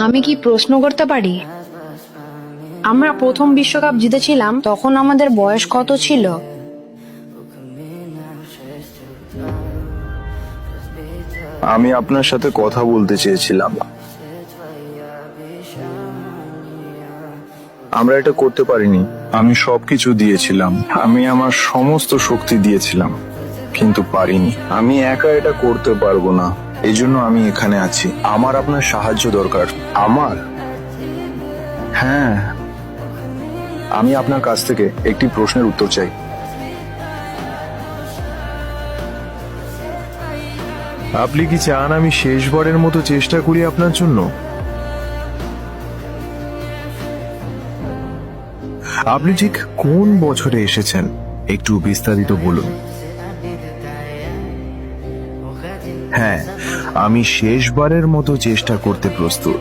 আমি কি প্রশ্ন করতে পারি? আমরা প্রথম বিশ্বকাপ জিতেছিলাম, তখন আমাদের বয়স কত ছিল? আমি আপনার সাথে কথা বলতে চেয়েছিলাম। আমরা এটা করতে পারিনি। আমি সবকিছু দিয়েছিলাম, আমি আমার সমস্ত শক্তি দিয়েছিলাম, কিন্তু পারিনি। আমি একা এটা করতে পারবো না, এই জন্য আমি এখানে আছি। আমার আপনার সাহায্য দরকার। আমার, হ্যাঁ, আমি আপনার কাছ থেকে একটি প্রশ্নের উত্তর চাই। আপনি কি চান আমি শেষবারের মতো চেষ্টা করি আপনার জন্য? আপনি ঠিক কোন বছরে এসেছেন একটু বিস্তারিত বলুন। হ্যাঁ, আমি শেষবারের মতো চেষ্টা করতে প্রস্তুত।